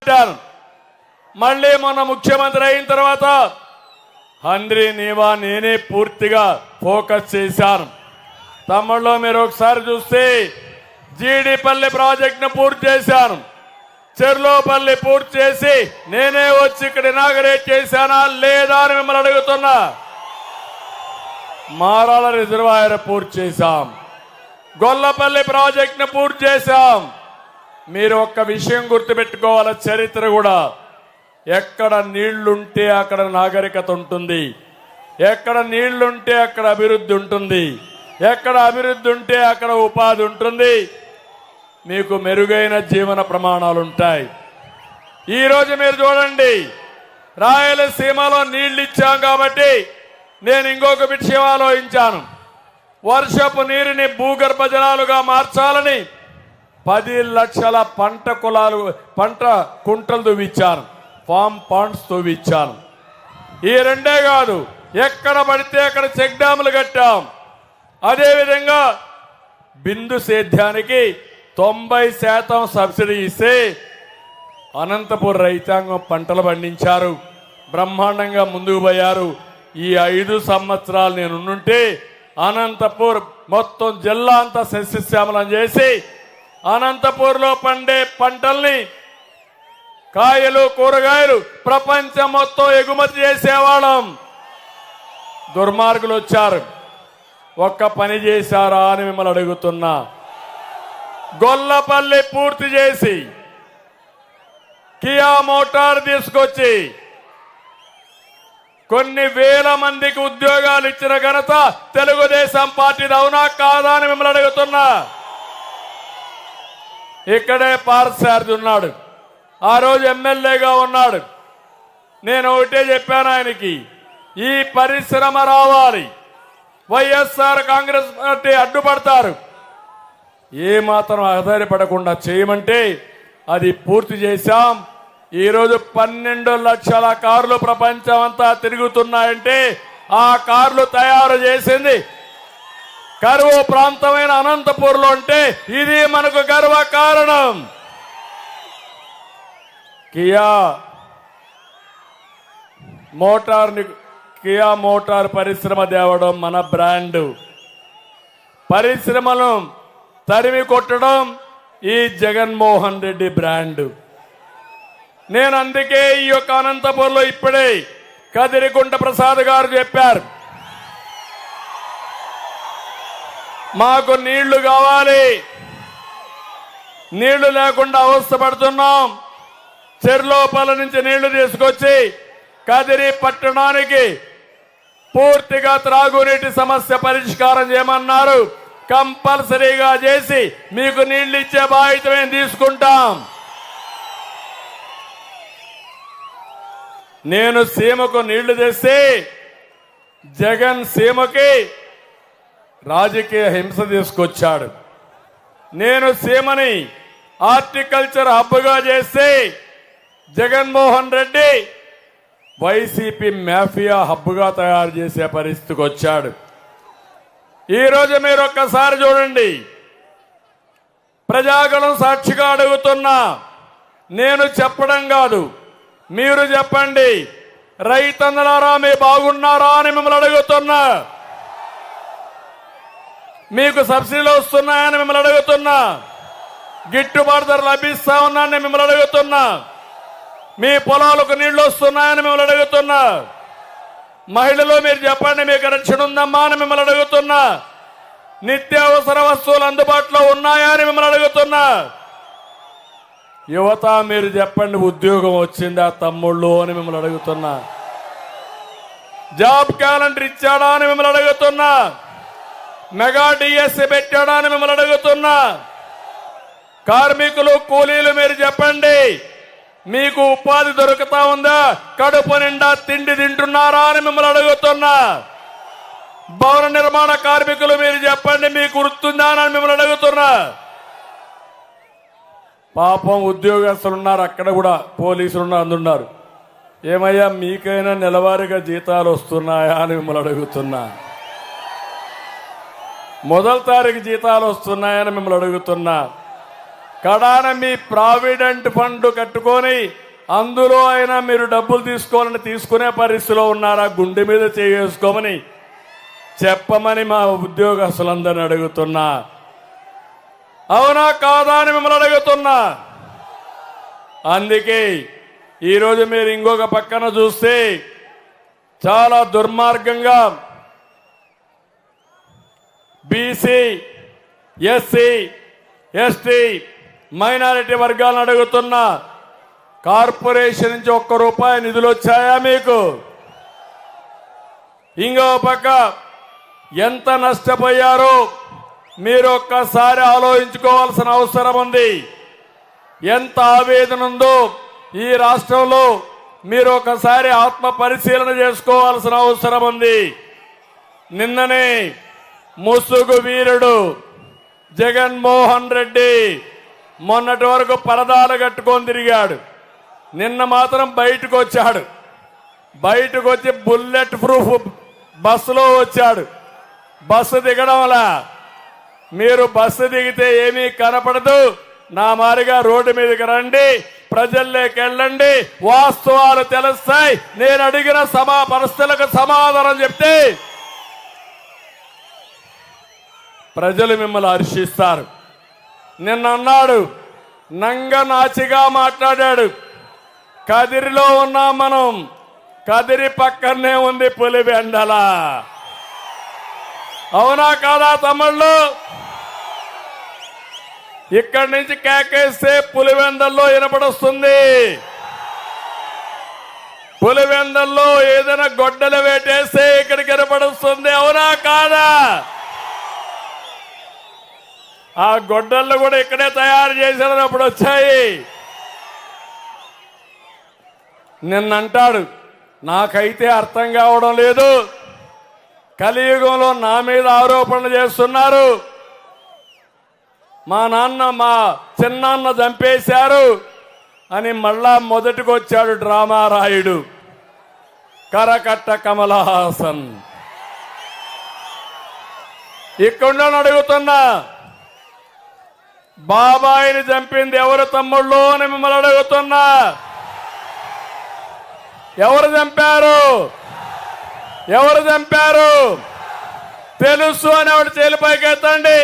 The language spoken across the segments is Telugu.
పెట్టాను. మళ్ళీ మొన్న ముఖ్యమంత్రి అయిన తర్వాత హంద్రీ నీవా నేనే పూర్తిగా ఫోకస్ చేశాను. తమ్ముళ్ళు మీరు ఒకసారి చూస్తే జీడిపల్లి ప్రాజెక్టును పూర్తి చేశాను. చెర్లోపల్లి పూర్తి చేసి నేనే వచ్చి ఇక్కడ ఇనాగరేట్ చేశానా లేదా అని మిమ్మల్ని అడుగుతున్నా. మారాల రిజర్వాయర్ పూర్తి చేశాం. గొల్లపల్లి ప్రాజెక్టును పూర్తి చేశాం. మీరు ఒక్క విషయం గుర్తుపెట్టుకోవాలి, చరిత్ర కూడా ఎక్కడ నీళ్లుంటే అక్కడ నాగరికత ఉంటుంది, ఎక్కడ నీళ్లుంటే అక్కడ అభివృద్ధి ఉంటుంది, ఎక్కడ అభివృద్ధి ఉంటే అక్కడ ఉపాధి ఉంటుంది, మీకు మెరుగైన జీవన ప్రమాణాలు ఉంటాయి. ఈరోజు మీరు చూడండి, రాయలసీమలో నీళ్లు ఇచ్చాం కాబట్టి నేను ఇంకొక విషయం ఆలోచించాను. వర్షపు నీరుని భూగర్భ జలాలుగా మార్చాలని 10 లక్షల పంట కుంటలు దువ్విచ్చాను, ఫామ్ పాండ్స్ తవ్విచ్చాను. ఈ రెండే కాదు, ఎక్కడ పడితే అక్కడ చెక్ డ్యాములు కట్టాం. అదేవిధంగా బిందు సేద్యానికి 90% సబ్సిడీ ఇస్తే అనంతపూర్ రైతాంగం పంటలు పండించారు, బ్రహ్మాండంగా ముందుకు పోయారు. ఈ 5 సంవత్సరాలు నేను ఉంటే అనంతపూర్ మొత్తం జిల్లా అంతా సస్యశ్యామలం చేసి అనంతపూర్లో పండే పంటల్ని, కాయలు కూరగాయలు ప్రపంచం మొత్తం ఎగుమతి చేసేవాళ్ళం. దుర్మార్గులు వచ్చారు, ఒక్క పని చేశారా అని మిమ్మల్ని అడుగుతున్నా. గొల్లపల్లి పూర్తి చేసి కియా మోటార్ తీసుకొచ్చి కొన్ని వేల మందికి ఉద్యోగాలు ఇచ్చిన ఘనత తెలుగుదేశం పార్టీది, అవునా కాదా అని మిమ్మల్ని అడుగుతున్నా. ఇక్కడే పార్థసారథి ఉన్నాడు, ఆ రోజు ఎమ్మెల్యేగా ఉన్నాడు. నేను ఒకటే చెప్పాను ఆయనకి, ఈ పరిశ్రమ రావాలి, వైఎస్ఆర్ కాంగ్రెస్ పార్టీ అడ్డుపడతారు, ఏ మాత్రం ఆధారపడకుండా చేయమంటే అది పూర్తి చేశాం. ఈరోజు 12 లక్షల కార్లు ప్రపంచం అంతా తిరుగుతున్నాయంటే ఆ కార్లు తయారు చేసింది కరువు ప్రాంతమైన అనంతపూర్లో అంటే ఇది మనకు గర్వ కారణం. కియా మోటార్ పరిశ్రమ తేవడం మన బ్రాండ్. పరిశ్రమను తరిమి కొట్టడం ఈ జగన్మోహన్ రెడ్డి బ్రాండ్. నేను అందుకే ఈ యొక్క అనంతపూర్లో ఇప్పుడే కదిరిగుంట ప్రసాద్ గారు చెప్పారు, మాకు నీళ్లు కావాలి, నీళ్లు లేకుండా అవస్థపడుతున్నాం. చెర్లోపల నుంచి నీళ్లు తీసుకొచ్చి కదిరి పట్టణానికి పూర్తిగా త్రాగునీటి సమస్య పరిష్కారం చేయమన్నారు. కంపల్సరీగా చేసి మీకు నీళ్లు ఇచ్చే బాధ్యత మేము తీసుకుంటాం. నేను సీమకు నీళ్లు తెస్తే జగన్ సీమకి రాజకీయ హింస తీసుకొచ్చాడు. నేను సీమని హార్టికల్చర్ హబ్గా చేస్తే జగన్మోహన్ రెడ్డి వైసీపీ మాఫియా హబ్గా తయారు చేసే పరిస్థితికి వచ్చాడు. ఈరోజు మీరు ఒక్కసారి చూడండి, ప్రజాగణం సాక్షిగా అడుగుతున్నా, నేను చెప్పడం కాదు, మీరు చెప్పండి, రైతన్నలారా మీ బాగున్నారా అని మిమ్మల్ని అడుగుతున్నా. మీకు సబ్సిడీలు వస్తున్నాయని మిమ్మల్ని అడుగుతున్నా. గిట్టుబాటు ధర లభిస్తా ఉన్నాయని మిమ్మల్ని అడుగుతున్నా. మీ పొలాలకు నీళ్లు వస్తున్నాయని మిమ్మల్ని అడుగుతున్నా. మహిళలు మీరు చెప్పండి, మీకు రక్షణ ఉందమ్మా అని మిమ్మల్ని అడుగుతున్నా. నిత్యావసర వస్తువులు అందుబాటులో ఉన్నాయా అని మిమ్మల్ని అడుగుతున్నా. యువత మీరు చెప్పండి, ఉద్యోగం వచ్చిందా తమ్ముళ్ళు అని మిమ్మల్ని అడుగుతున్నా. జాబ్ క్యాలెండర్ ఇచ్చాడా అని మిమ్మల్ని అడుగుతున్నా. మెగా డిఎస్సి పెట్టాడా అని మిమ్మల్ని అడుగుతున్నా. కార్మికులు కూలీలు మీరు చెప్పండి, మీకు ఉపాధి దొరుకుతా ఉందా, కడుపు నిండా తిండి తింటున్నారా అని మిమ్మల్ని అడుగుతున్నా. భవన నిర్మాణ కార్మికులు మీరు చెప్పండి, మీకు గుర్తుందా అని మిమ్మల్ని అడుగుతున్నా. పాపం ఉద్యోగస్తులు ఉన్నారు, అక్కడ కూడా పోలీసులు ఉన్నారు, అందున్నారు. ఏమయ్యా మీకైనా నెలవారీగా జీతాలు వస్తున్నాయా అని మిమ్మల్ని అడుగుతున్నా. మొదటి తారీఖు జీతాలు వస్తున్నాయని మిమ్మల్ని అడుగుతున్నా. కడాన మీ ప్రావిడెంట్ ఫండ్ కట్టుకొని అందులో అయినా మీరు డబ్బులు తీసుకోవాలని తీసుకునే పరిస్థితిలో ఉన్నారా? గుండె మీద చేసుకోమని చెప్పమని మా ఉద్యోగస్తులందరినీ అడుగుతున్నా. అవునా కాదా అని మిమ్మల్ని అడుగుతున్నా. అందుకే ఈరోజు మీరు ఇంకొక పక్కన చూస్తే చాలా దుర్మార్గంగా బీసీ, ఎస్సీ, ఎస్టీ, మైనారిటీ వర్గాలను అడుగుతున్నా. కార్పొరేషన్ నుంచి ₹1 నిధులు వచ్చాయా మీకు? ఇంకో పక్క ఎంత నష్టపోయారో మీరు ఒక్కసారి ఆలోచించుకోవాల్సిన అవసరం ఉంది. ఎంత ఆవేదన ఉందో ఈ రాష్ట్రంలో మీరు ఒకసారి ఆత్మ పరిశీలన చేసుకోవాల్సిన అవసరం ఉంది. నిన్ననే ముసుగు వీరుడు జగన్మోహన్ రెడ్డి మొన్నటి వరకు పరదాలు కట్టుకొని తిరిగాడు. నిన్న మాత్రం బయటకు వచ్చాడు. బయటకు వచ్చి బుల్లెట్ ప్రూఫ్ బస్సులో వచ్చాడు. బస్సు దిగడంలా మీరు బస్సు దిగితే ఏమీ కనపడదు. నా మారిగా రోడ్డు మీదకి రండి, ప్రజల్లోకి వెళ్ళండి, వాస్తవాలు తెలుస్తాయి. నేను అడిగిన ప్రశ్నలకు సమాధానం చెప్తే ప్రజలు మిమ్మల్ని హర్షిస్తారు. నిన్న అన్నాడు, నంగనాచిగా మాట్లాడాడు. కదిరిలో ఉన్నాం మనం, కదిరి పక్కనే ఉంది పులివెందల. అవునా కాదా తమ్ముళ్ళు? ఇక్కడి నుంచి కేకేస్తే పులివెందల్లో వినపడొస్తుంది. పులివెందల్లో ఏదైనా గొడ్డలు వేటేస్తే ఇక్కడికి వినపడొస్తుంది. అవునా కాదా? ఆ గొడ్డళ్ళు కూడా ఇక్కడే తయారు చేసినప్పుడు వచ్చాయి. నిన్నంటాడు, నాకైతే అర్థం కావడం లేదు, కలియుగంలో నా మీద ఆరోపణలు చేస్తున్నారు, మా చిన్నాన్న చంపేశారు అని మళ్ళా మొదటికి వచ్చాడు డ్రామా రాయుడు కరకట్ట కమలహాసన్. ఇక్కడ అడుగుతున్నా, బాబాయిని చంపింది ఎవరు తమ్ముళ్ళు అని మిమ్మల్ని అడుగుతున్నా. ఎవరు చంపారు? ఎవరు చంపారు తెలుసు అని ఆవిడ చేలిపైకి ఎత్తండి.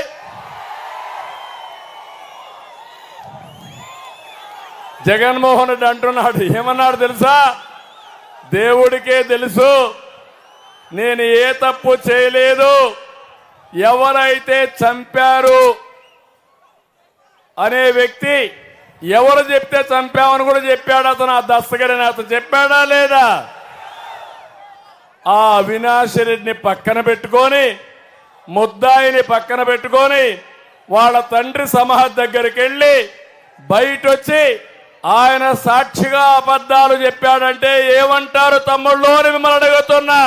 జగన్మోహన్ రెడ్డి అంటున్నాడు, ఏమన్నాడు తెలుసా? దేవుడికే తెలుసు, నేను ఏ తప్పు చేయలేదు, ఎవరైతే చంపారు అనే వ్యక్తి ఎవరు చెప్తే చంపామని కూడా చెప్పాడు అతను. ఆ దస్తగిరిని అతను చెప్పాడా లేదా? ఆ అవినాష్ రెడ్డిని పక్కన పెట్టుకొని, ముద్దాయిని పక్కన పెట్టుకొని, వాళ్ళ తండ్రి సమాధి దగ్గరికి వెళ్ళి బయటొచ్చి ఆయన సాక్షిగా అబద్ధాలు చెప్పాడంటే ఏమంటారు తమ్ముళ్ళు అని మిమ్మల్ని అడుగుతున్నా.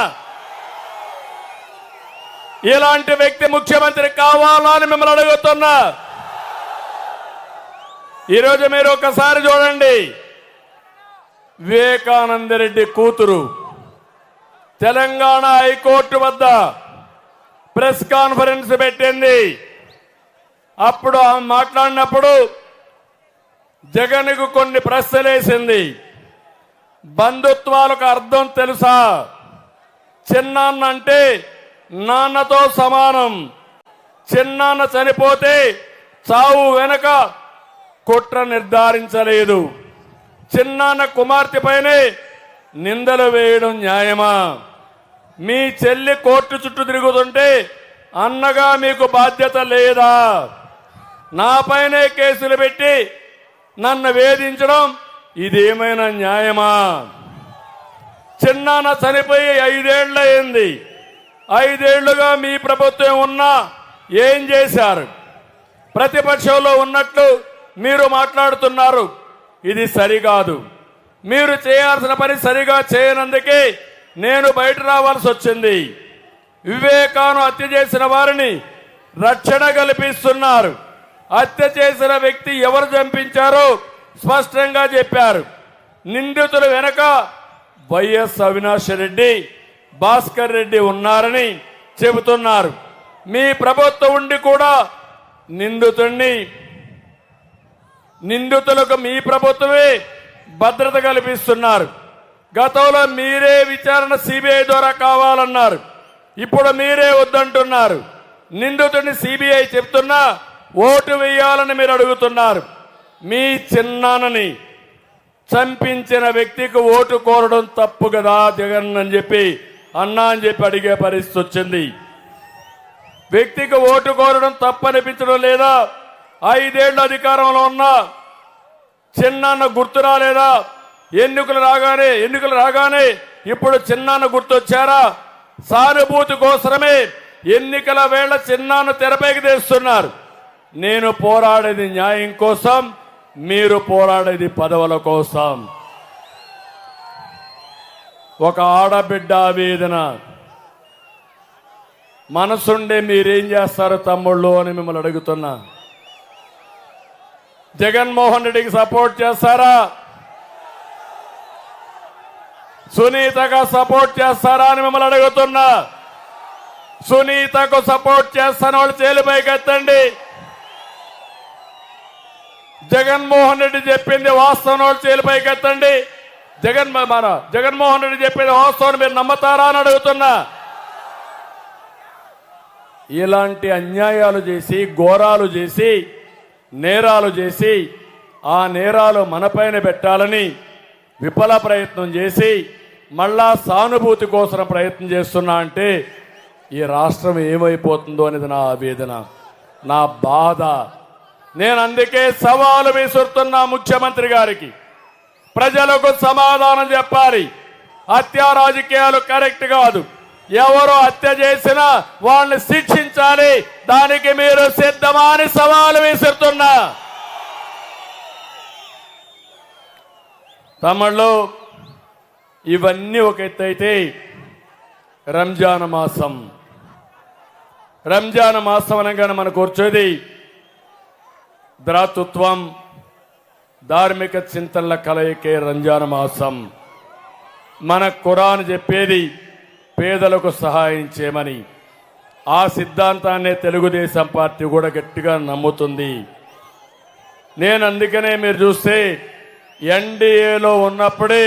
ఇలాంటి వ్యక్తి ముఖ్యమంత్రి కావాలా అని మిమ్మల్ని అడుగుతున్నా. ఈరోజు మీరు ఒకసారి చూడండి, వివేకానంద రెడ్డి కూతురు తెలంగాణ హైకోర్టు వద్ద ప్రెస్ కాన్ఫరెన్స్ పెట్టింది. అప్పుడు ఆమె మాట్లాడినప్పుడు జగన్కు కొన్ని ప్రశ్నలేసింది. బంధుత్వాలకు అర్థం తెలుసా? చిన్నాన్న అంటే నాన్నతో సమానం. చిన్నాన్న చనిపోతే చావు వెనక కుట్ర నిర్ధారించలేదు. చిన్నాన్న కుమార్తె పైనే నిందలు వేయడం న్యాయమా? మీ చెల్లి కోర్టు చుట్టూ తిరుగుతుంటే అన్నగా మీకు బాధ్యత లేదా? నాపైనే కేసులు పెట్టి నన్ను వేధించడం ఇదేమైనా న్యాయమా? చిన్నాన్న చనిపోయి 5 ఏళ్ళు అయింది. 5 ఏళ్లుగా మీ ప్రభుత్వం ఉన్నా ఏం చేశారు? ప్రతిపక్షంలో ఉన్నట్లు మీరు మాట్లాడుతున్నారు. ఇది సరికాదు. మీరు చేయాల్సిన పని సరిగా చేయనందుకే నేను బయట రావాల్సి వచ్చింది. వివేకాను హత్య చేసిన వారిని రక్షణ కల్పిస్తున్నారు. హత్య చేసిన వ్యక్తి ఎవరు చంపించారో స్పష్టంగా చెప్పారు. నిందితుల వెనక వైఎస్ అవినాష్ రెడ్డి, భాస్కర్ రెడ్డి ఉన్నారని చెబుతున్నారు. మీ ప్రభుత్వం ఉండి కూడా నిందితుడిని నిందితులకు మీ ప్రభుత్వమే భద్రత కల్పిస్తున్నారు. గతంలో మీరే విచారణ సిబిఐ ద్వారా కావాలన్నారు, ఇప్పుడు మీరే వద్దంటున్నారు. నిందితుడిని సిబిఐ చెప్తున్నా ఓటు వేయాలని మీరు అడుగుతున్నారు. మీ చిన్నాన్నని చంపించిన వ్యక్తికి ఓటు కోరడం తప్పు కదా జగన్ అని చెప్పి అన్నా అని చెప్పి అడిగే పరిస్థితి వచ్చింది. వ్యక్తికి ఓటు కోరడం తప్పనిపించడం లేదా? 5 ఏళ్ల అధికారంలో ఉన్న చిన్నాన్న గుర్తు రాలేదా? ఎన్నికలు రాగానే ఇప్పుడు చిన్నాన్న గుర్తొచ్చారా? సానుభూతి కోసమే ఎన్నికల వేళ చిన్నాన్న తెరపైకి తెస్తున్నారు. నేను పోరాడేది న్యాయం కోసం, మీరు పోరాడేది పదవుల కోసం. ఒక ఆడబిడ్డ ఆవేదన, మనసుండే మీరేం చేస్తారు తమ్ముళ్ళు అని మిమ్మల్ని అడుగుతున్నా. జగన్మోహన్ రెడ్డికి సపోర్ట్ చేస్తారా? సునీతగా సపోర్ట్ చేస్తారా అని మిమ్మల్ని అడుగుతున్నా. సునీతకు సపోర్ట్ చేస్తాను వాళ్ళు చేలిపైకి ఎత్తండి. జగన్మోహన్ రెడ్డి చెప్పింది వాస్తవం వాళ్ళు చేలిపైకి ఎత్తండి. జగన్మోహన్ రెడ్డి చెప్పింది వాస్తవం మీరు నమ్మతారా అని అడుగుతున్నా. ఇలాంటి అన్యాయాలు చేసి, ఘోరాలు చేసి, నేరాలు చేసి ఆ నేరాలు మనపైన పెట్టాలని విఫల ప్రయత్నం చేసి మళ్ళా సానుభూతి కోసం ప్రయత్నం చేస్తున్నా అంటే ఈ రాష్ట్రం ఏమైపోతుందో అనేది నా ఆవేదన, నా బాధ. నేను అందుకే సవాలు విసురుతున్నా ముఖ్యమంత్రి గారికి. ప్రజలకు సమాధానం చెప్పాలి. హత్యా రాజకీయాలు కరెక్ట్ కాదు. ఎవరు హత్య చేసినా వాళ్ళని శిక్షించాలి. దానికి మీరు సిద్ధమా అని సవాలు విసురుతున్నా. తమిళలో ఇవన్నీ ఒక ఎత్తు అయితే రంజాన్ మాసం అనగానే మనకు వచ్చేది ద్రాతృత్వం, ధార్మిక చింతనల కలయికే రంజాన్ మాసం. మన ఖురాన్ చెప్పేది పేదలకు సహాయం చేయమని. ఆ సిద్ధాంతాన్నే తెలుగుదేశం పార్టీ కూడా గట్టిగా నమ్ముతుంది. నేను అందుకనే మీరు చూస్తే ఎన్డీఏలో ఉన్నప్పుడే